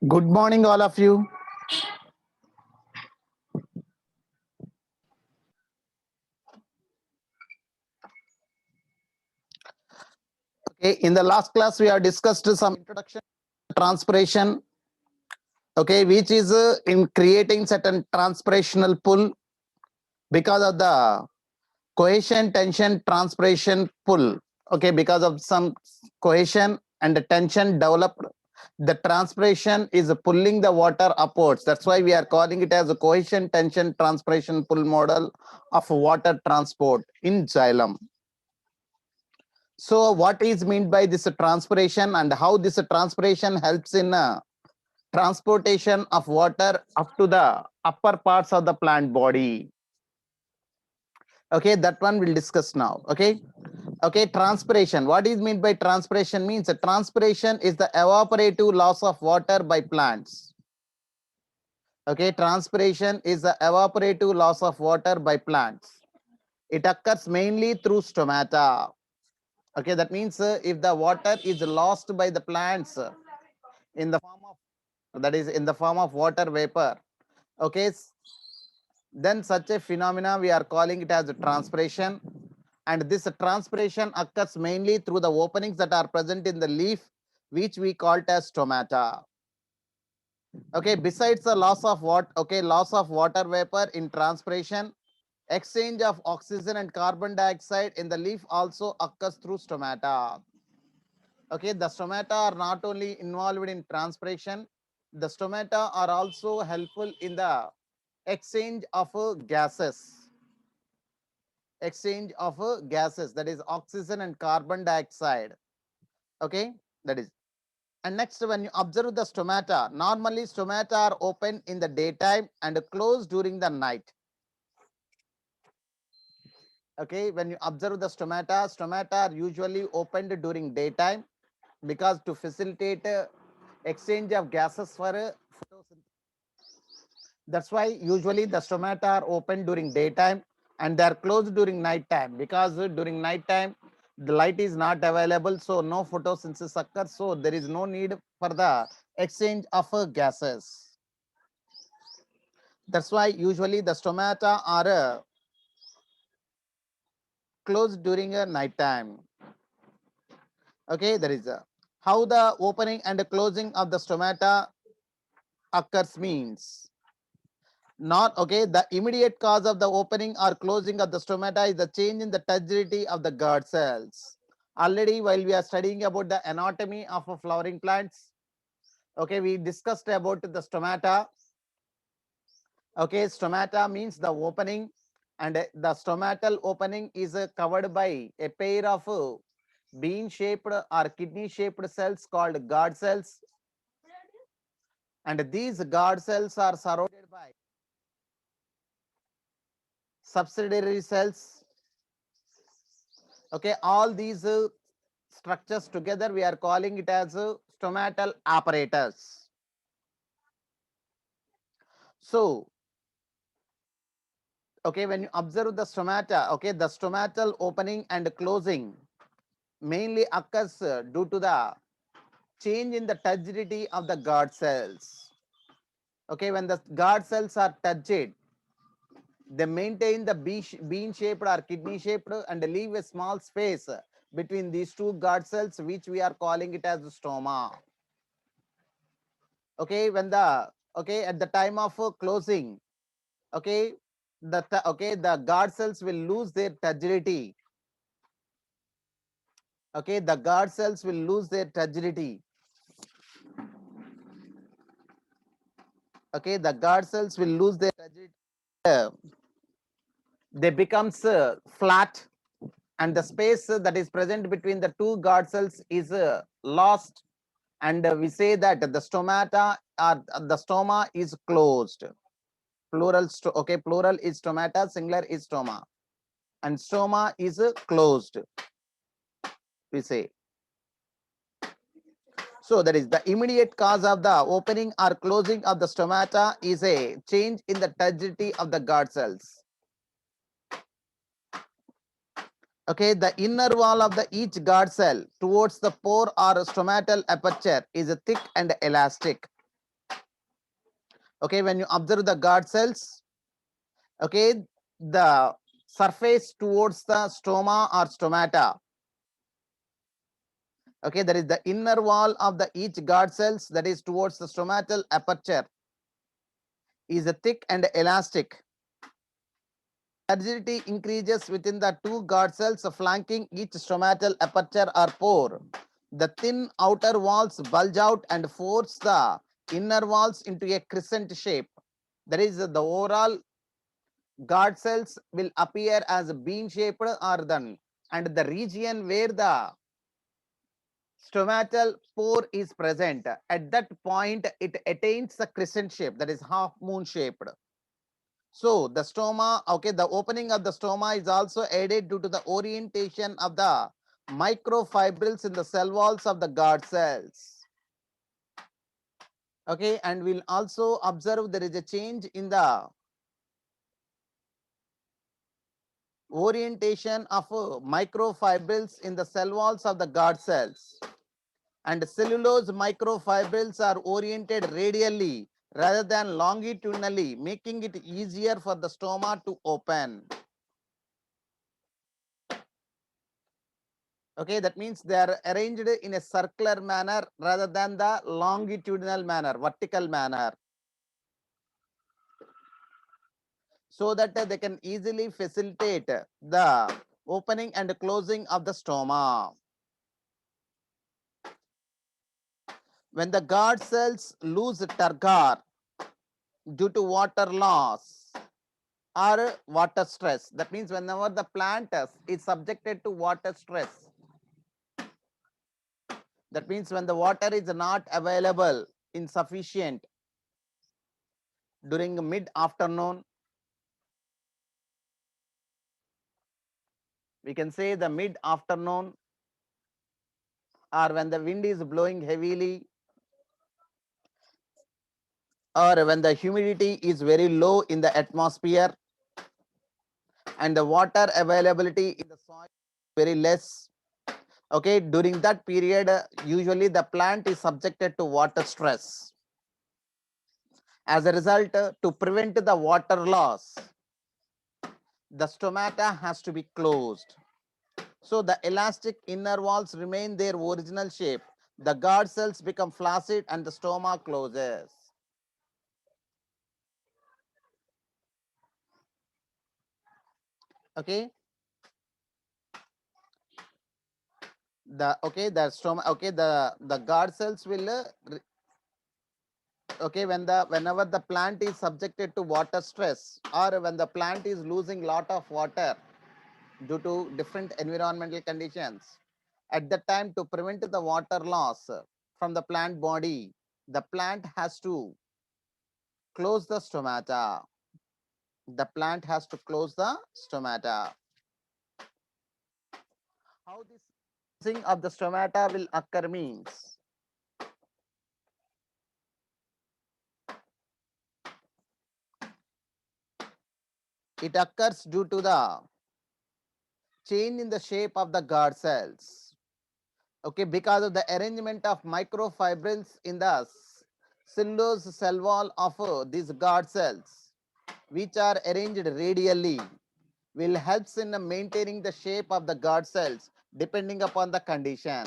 Good morning, all of you. Okay, in the last class, we have discussed some introduction to transpiration. Okay, which is in creating certain transpirational pull because of the cohesion, tension, transpiration pull. Okay, because of some cohesion and the tension developed, the transpiration is pulling the water upwards. That's why we are calling it as a cohesion, tension, transpiration pull model of water transport in xylem. So what is meant by this transpiration and how this transpiration helps in transportation of water up to the upper parts of the plant body? Okay, that one we'll discuss now. Okay, transpiration. What is meant by transpiration? Means transpiration is the evaporative loss of water by plants. Okay, transpiration is the evaporative loss of water by plants. It occurs mainly through stomata. Okay, that means if the water is lost by the plants in the form of, that is in the form of water vapor, okay, then such a phenomena we are calling it as transpiration. And this transpiration occurs mainly through the openings that are present in the leaf, which we call it as stomata. Okay, besides the loss of water vapor in transpiration, exchange of oxygen and carbon dioxide in the leaf also occurs through stomata. Okay, the stomata are not only involved in transpiration, the stomata are also helpful in the exchange of gases. Exchange of gases, that is oxygen and carbon dioxide. Okay, that is. And next, when you observe the stomata, normally stomata are open in the daytime and closed during the night. Okay, when you observe the stomata are usually opened during daytime because to facilitate exchange of gases for photosynthesis. That's why usually the stomata are open during daytime and they are closed during night time, because during night time the light is not available, so no photosynthesis occurs, so there is no need for the exchange of gases. That's why usually the stomata are closed during a night time. Okay, there is a how the opening and the closing of the stomata occurs means not okay. The immediate cause of the opening or closing of the stomata is the change in the turgidity of the guard cells. Already, while we are studying about the anatomy of a flowering plants, okay, we discussed about the stomata. Okay, stomata means the opening, and the stomatal opening is covered by a pair of bean-shaped or kidney-shaped cells called guard cells, and these guard cells are surrounded by subsidiary cells. Okay, all these structures together we are calling it as stomatal apparatus. So, okay, when you observe the stomata, okay, the stomatal opening and closing mainly occurs due to the change in the turgidity of the guard cells. Okay, when the guard cells are turgid, they maintain the bean-shaped or kidney-shaped and leave a small space between these two guard cells, which we are calling it as stoma. Okay, when the okay at the time of closing, okay, the guard cells will lose their turgidity. Okay, the guard cells will lose their turgidity. Okay, the guard cells will lose their turgidity. They becomes flat, and the space that is present between the two guard cells is lost, and we say that the stomata or the stoma is closed. Plural, okay, plural is stomata, singular is stoma, and stoma is closed, we say. So that is the immediate cause of the opening or closing of the stomata is a change in the turgidity of the guard cells. Okay, the inner wall of the each guard cell towards the pore or stomatal aperture is thick and elastic. Okay, when you observe the guard cells, okay, the surface towards the stoma or stomata. Okay, there is the inner wall of the each guard cells that is towards the stomatal aperture is a thick and elastic. Rigidity increases within the two guard cells flanking each stomatal aperture or pore. The thin outer walls bulge out and force the inner walls into a crescent shape. That is, the overall guard cells will appear as bean shaped or then, and the region where the stomatal pore is present, at that point it attains the crescent shape, that is half moon shaped. So the stoma, okay, the opening of the stoma is also aided due to the orientation of the microfibrils in the cell walls of the guard cells. Okay, and we'll also observe there is a change in the orientation of microfibrils in the cell walls of the guard cells. And cellulose microfibrils are oriented radially rather than longitudinally, making it easier for the stoma to open. Okay, that means they are arranged in a circular manner rather than the longitudinal manner, vertical manner, so that they can easily facilitate the opening and closing of the stoma. When the guard cells lose turgor due to water loss or water stress, that means whenever the plant is subjected to water stress, that means when the water is not available in sufficient during mid afternoon, we can say the mid afternoon, or when the wind is blowing heavily, or when the humidity is very low in the atmosphere and the water availability in the soil is very less. Okay, during that period, usually the plant is subjected to water stress. As a result, to prevent the water loss, the stomata has to be closed. So the elastic inner walls remain their original shape. The guard cells become flaccid and the stoma closes. Okay. The stoma, okay, the guard cells will okay, whenever the plant is subjected to water stress, or when the plant is losing lot of water due to different environmental conditions, at that time, to prevent the water loss from the plant body, the plant has to close the stomata. The plant has to close the stomata. How this closing of the stomata will occur means, it occurs due to the change in the shape of the guard cells. Okay, because of the arrangement of microfibrils in the cellulose cell wall of these guard cells, which are arranged radially, will helps in maintaining the shape of the guard cells depending upon the condition.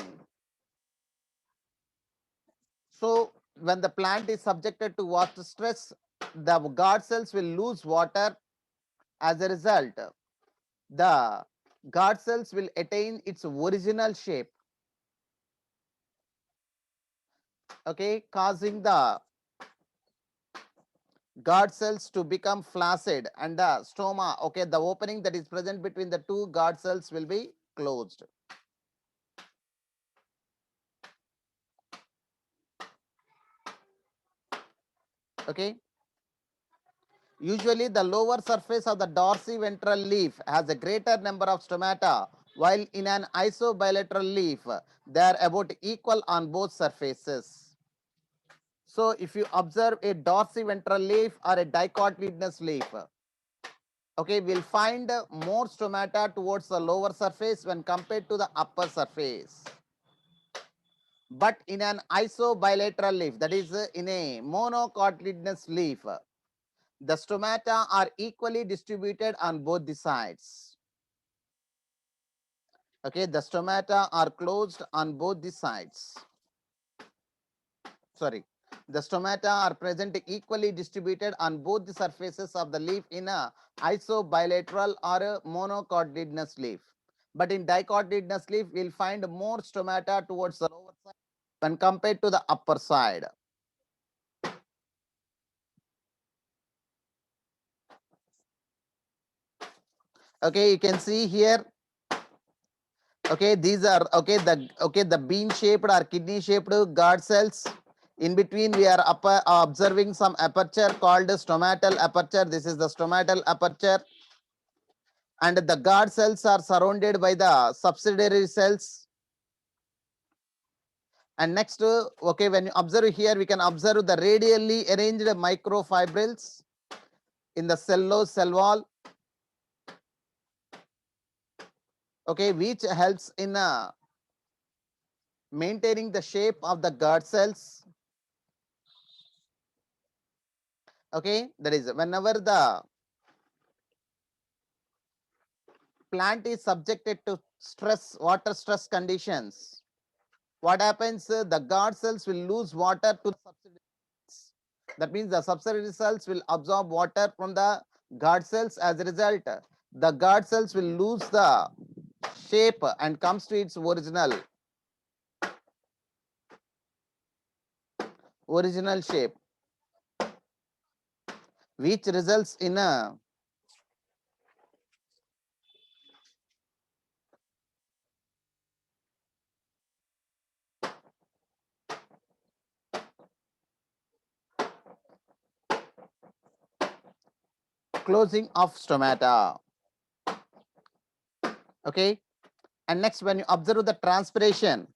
So when the plant is subjected to water stress, the guard cells will lose water. As a result, the guard cells will attain its original shape, okay, causing the guard cells to become flaccid and the stoma, okay, the opening that is present between the two guard cells will be closed. Okay. Usually the lower surface of the dorsiventral leaf has a greater number of stomata, while in an isobilateral leaf, they are about equal on both surfaces. So if you observe a dorsiventral leaf or a dicotyledonous leaf, okay, we'll find more stomata towards the lower surface when compared to the upper surface. But in an isobilateral leaf, that is in a monocotyledonous leaf, the stomata are equally distributed on both the sides. Okay, the stomata are closed on both the sides. Sorry, the stomata are present equally distributed on both the surfaces of the leaf in a isobilateral or a monocotyledonous leaf. But in dicotyledonous leaf, we'll find more stomata towards the lower side when compared to the upper side. Okay, you can see here. Okay, these are the bean shaped or kidney shaped guard cells. In between, we are observing some aperture called stomatal aperture. This is the stomatal aperture, and the guard cells are surrounded by the subsidiary cells. And next, okay, when you observe here, we can observe the radially arranged microfibrils in the cellulose cell wall. Okay, which helps in maintaining the shape of the guard cells. Okay, that is whenever the plant is subjected to stress, water stress conditions, what happens? The guard cells will lose water to the subsidiary cells. That means the subsidiary cells will absorb water from the guard cells. As a result, the guard cells will lose the shape and comes to its original shape, which results in a closing of stomata. Okay, and next, when you observe the transpiration,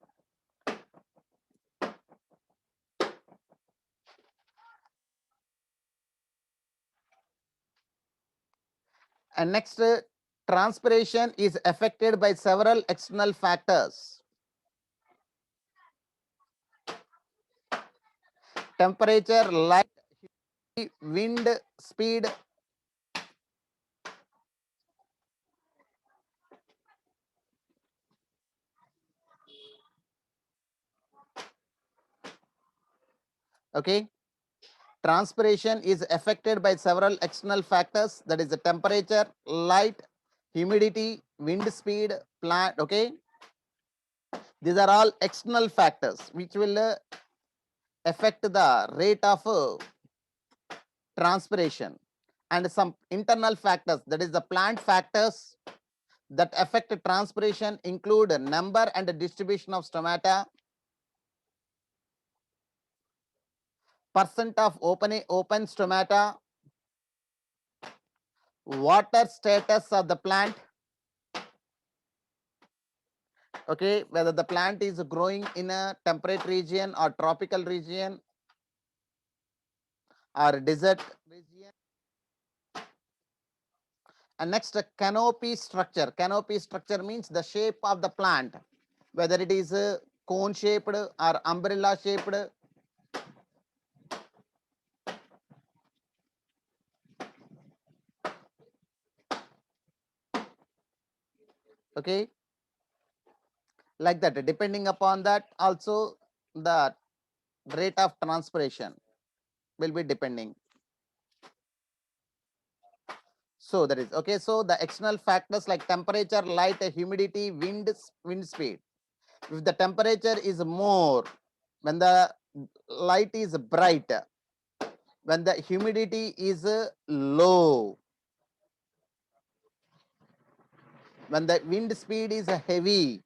and next, transpiration is affected by several external factors. Temperature, light, wind, speed. Okay, transpiration is affected by several external factors, that is the temperature, light, humidity, wind speed, plant. Okay, these are all external factors which will affect the rate of transpiration. And some internal factors, that is the plant factors that affect transpiration, include number and distribution of stomata, percent of open stomata, water status of the plant. Okay, whether the plant is growing in a temperate region or tropical region or desert region. And next, canopy structure. Canopy structure means the shape of the plant, whether it is cone shaped or umbrella shaped. Okay, like that, depending upon that, also the rate of transpiration will be depending. So that is okay. So the external factors like temperature, light, humidity, wind speed. If the temperature is more, when the light is bright, when the humidity is low, when the wind speed is heavy,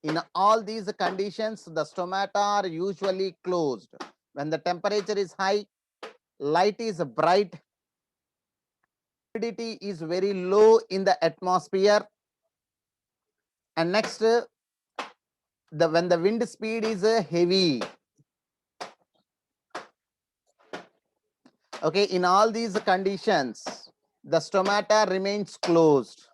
in all these conditions, the stomata are usually closed. When the temperature is high, light is bright, humidity is very low in the atmosphere, and next, when the wind speed is heavy. Okay, in all these conditions, the stomata remains closed.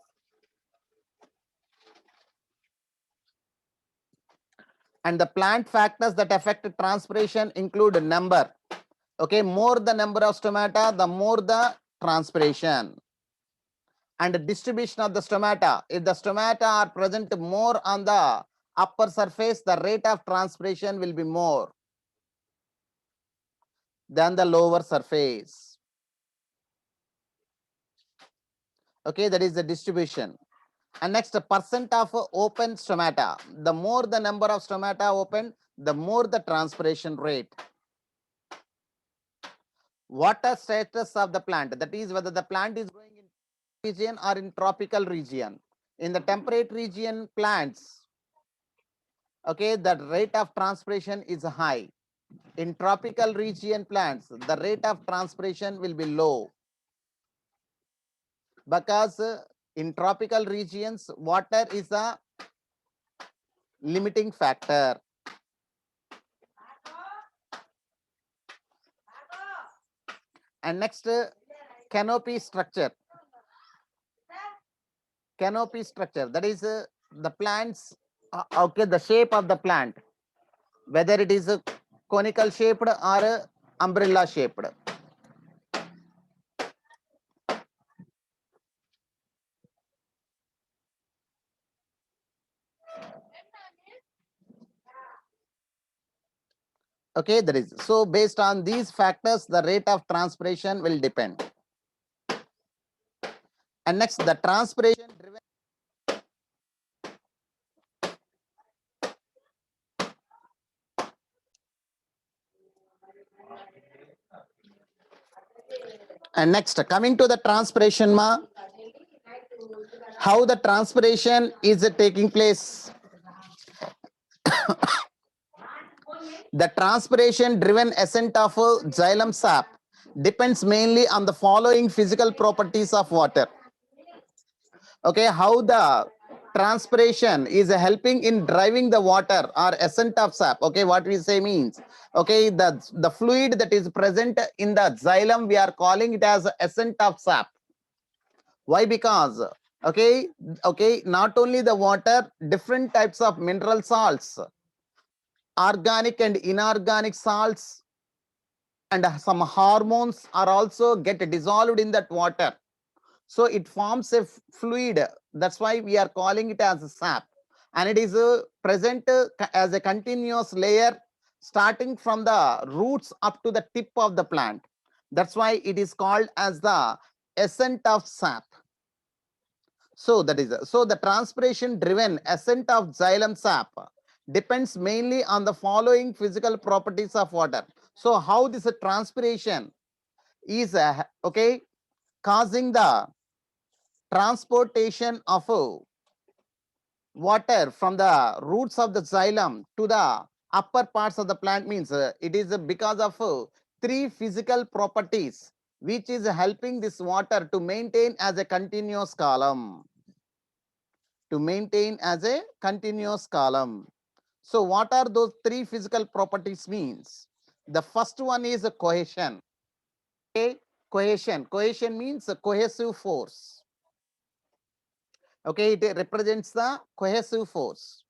And the plant factors that affect transpiration include number. Okay, more the number of stomata, the more the transpiration. And the distribution of the stomata. If the stomata are present more on the upper surface, the rate of transpiration will be more than the lower surface. Okay, that is the distribution. And next, percent of open stomata. The more the number of stomata open, the more the transpiration rate. Water status of the plant, that is whether the plant is growing in region or in tropical region. In the temperate region plants, okay, the rate of transpiration is high. In tropical region plants, the rate of transpiration will be low, because in tropical regions, water is a limiting factor. And next, canopy structure. Canopy structure, that is the plants, okay, the shape of the plant, whether it is a conical shaped or umbrella shaped. Okay, that is so based on these factors, the rate of transpiration will depend. And next, the transpiration driven. And next, coming to the transpiration, how the transpiration is taking place. The transpiration driven ascent of xylem sap depends mainly on the following physical properties of water. Okay, how the transpiration is helping in driving the water or ascent of sap. Okay, what we say means, okay, the fluid that is present in the xylem, we are calling it as ascent of sap. Why? Because okay, not only the water, different types of mineral salts, organic and inorganic salts, and some hormones are also get dissolved in that water. So it forms a fluid. That's why we are calling it as a sap. And it is present as a continuous layer starting from the roots up to the tip of the plant. That's why it is called as the ascent of sap. So that is so the transpiration driven ascent of xylem sap depends mainly on the following physical properties of water. So how this transpiration is okay, causing the transportation of water from the roots of the xylem to the upper parts of the plant means it is because of three physical properties which is helping this water to maintain as a continuous column. To maintain as a continuous column. So what are those three physical properties means? The first one is a cohesion. Okay, cohesion. Cohesion means a cohesive force. Okay, it represents the cohesive force.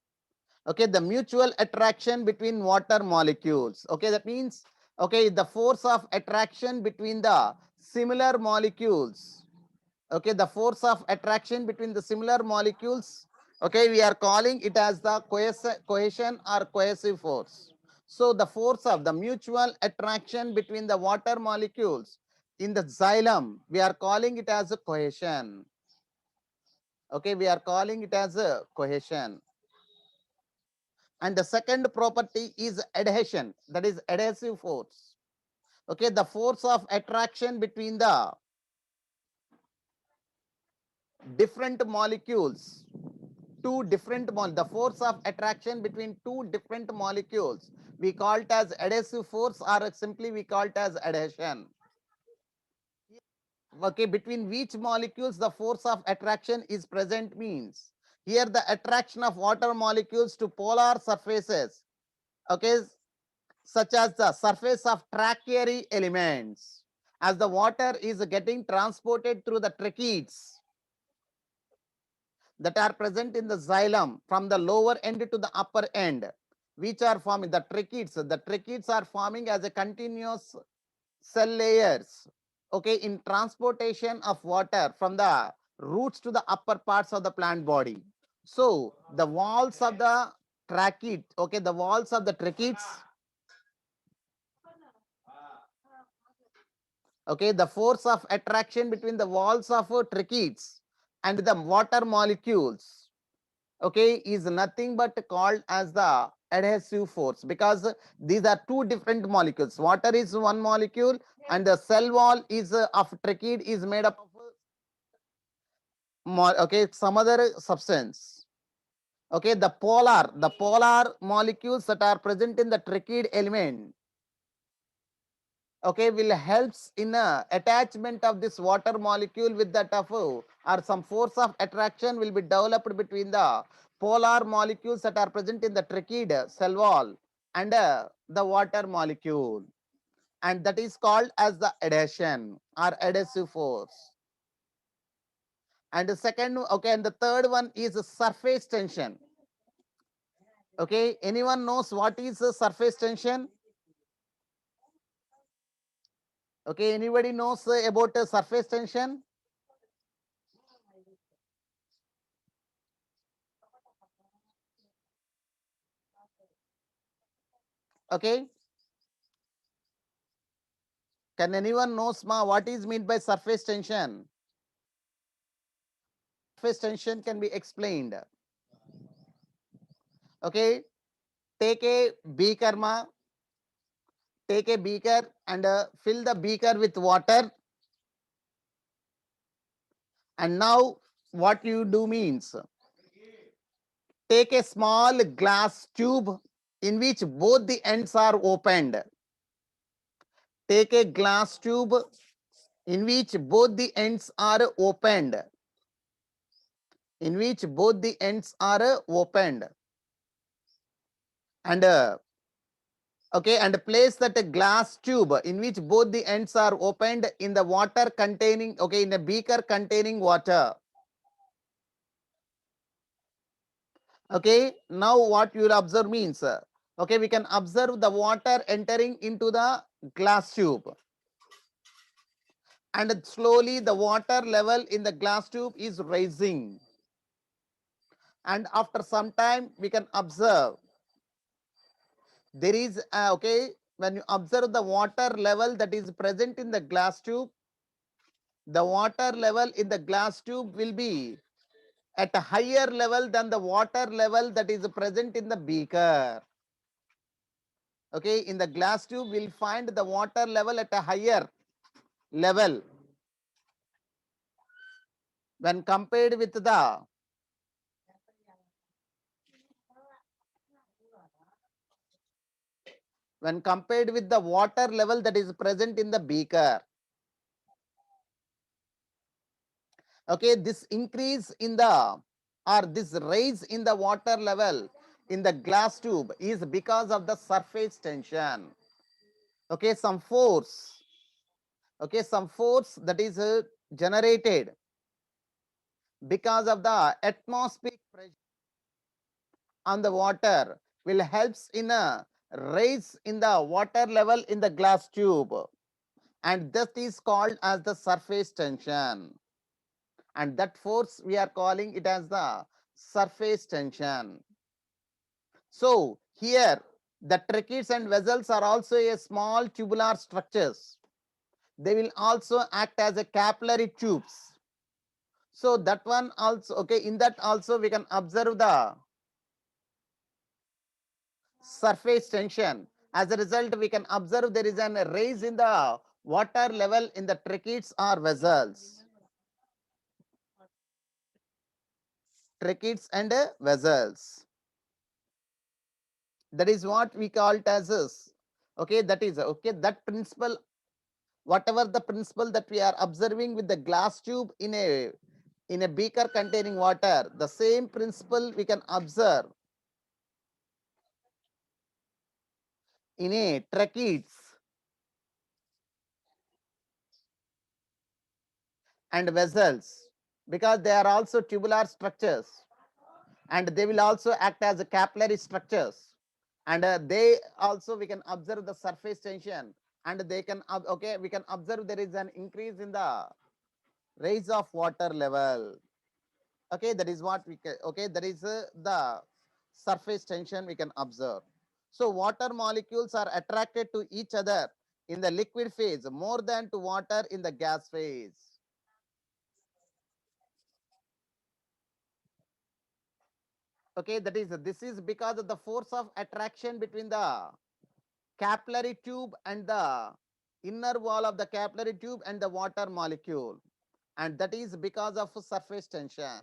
Okay, the mutual attraction between water molecules. Okay, that means, okay, the force of attraction between the similar molecules. Okay, the force of attraction between the similar molecules. Okay, we are calling it as the cohesion or cohesive force. So the force of the mutual attraction between the water molecules in the xylem, we are calling it as a cohesion. Okay, we are calling it as a cohesion. And the second property is adhesion, that is adhesive force. Okay, the force of attraction between the different molecules, the force of attraction between two different molecules, we call it as adhesive force, or simply we call it as adhesion. Okay, between which molecules the force of attraction is present means, here the attraction of water molecules to polar surfaces, okay, such as the surface of trachary elements, as the water is getting transported through the tracheids that are present in the xylem from the lower end to the upper end. which are forming the tracheids. The tracheids are forming as a continuous cell layers. Okay, in transportation of water from the roots to the upper parts of the plant body. So the walls of the tracheids, okay, the walls of the tracheids, okay, the force of attraction between the walls of tracheids and the water molecules, okay, is nothing but called as the adhesive force, because these are two different molecules. Water is one molecule and the cell wall is of tracheid is made up of okay, some other substance. Okay, the polar molecules that are present in the tracheid element, okay, will helps in a attachment of this water molecule with that of or some force of attraction will be developed between the polar molecules that are present in the tracheid cell wall and the water molecule, and that is called as the adhesion or adhesive force. And the second, okay, and the third one is surface tension. Okay, anyone knows what is the surface tension? Okay, anybody knows about surface tension? Okay, can anyone knows ma what is meant by surface tension? Surface tension can be explained. Okay, take a beaker ma, take a beaker and fill the beaker with water, and now what you do means take a small glass tube in which both the ends are opened. Take a glass tube in which both the ends are opened. In which both the ends are opened. And okay, and place that glass tube in which both the ends are opened in the water containing, okay, in a beaker containing water. Okay, now what you will observe means, okay, we can observe the water entering into the glass tube, and slowly the water level in the glass tube is rising, and after some time we can observe there is okay, when you observe the water level that is present in the glass tube, the water level in the glass tube will be at a higher level than the water level that is present in the beaker. Okay, in the glass tube we'll find the water level at a higher level when compared with the water level that is present in the beaker. Okay, this increase in the or this rise in the water level in the glass tube is because of the surface tension. Okay, some force, okay, some force that is generated because of the atmospheric pressure on the water will helps in a rise in the water level in the glass tube, and that is called as the surface tension, and that force we are calling it as the surface tension. So here the tracheids and vessels are also a small tubular structures. They will also act as a capillary tubes. So that one also, okay, in that also we can observe the surface tension. As a result, we can observe there is an rise in the water level in the tracheids or vessels. Tracheids and vessels. That is what we call it as this. Okay, that is okay. That principle, whatever the principle that we are observing with the glass tube in a beaker containing water, the same principle we can observe in a tracheids and vessels, because they are also tubular structures and they will also act as capillary structures. And they also, we can observe the surface tension, and they can okay, we can observe there is an increase in the rise of water level. Okay, that is what we can, okay, that is the surface tension we can observe. So water molecules are attracted to each other in the liquid phase more than to water in the gas phase. Okay, that is, this is because of the force of attraction between the capillary tube and the inner wall of the capillary tube and the water molecule, and that is because of surface tension.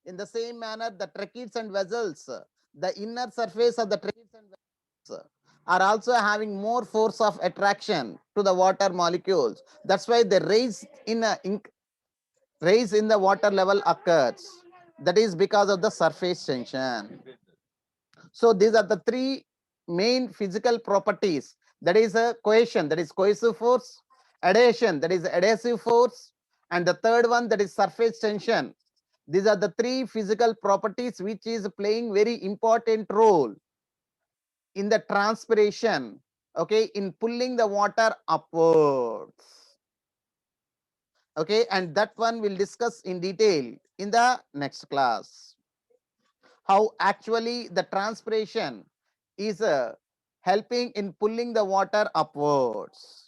In the same manner, the tracheids and vessels, the inner surface of the tracheids and vessels are also having more force of attraction to the water molecules. That's why the raise in the water level occurs. That is because of the surface tension. So these are the three main physical properties. That is a cohesion, that is cohesive force; adhesion, that is adhesive force; and the third one, that is surface tension. These are the three physical properties which is playing very important role in the transpiration, okay, in pulling the water upwards. Okay, and that one we'll discuss in detail in the next class. How actually the transpiration is helping in pulling the water upwards.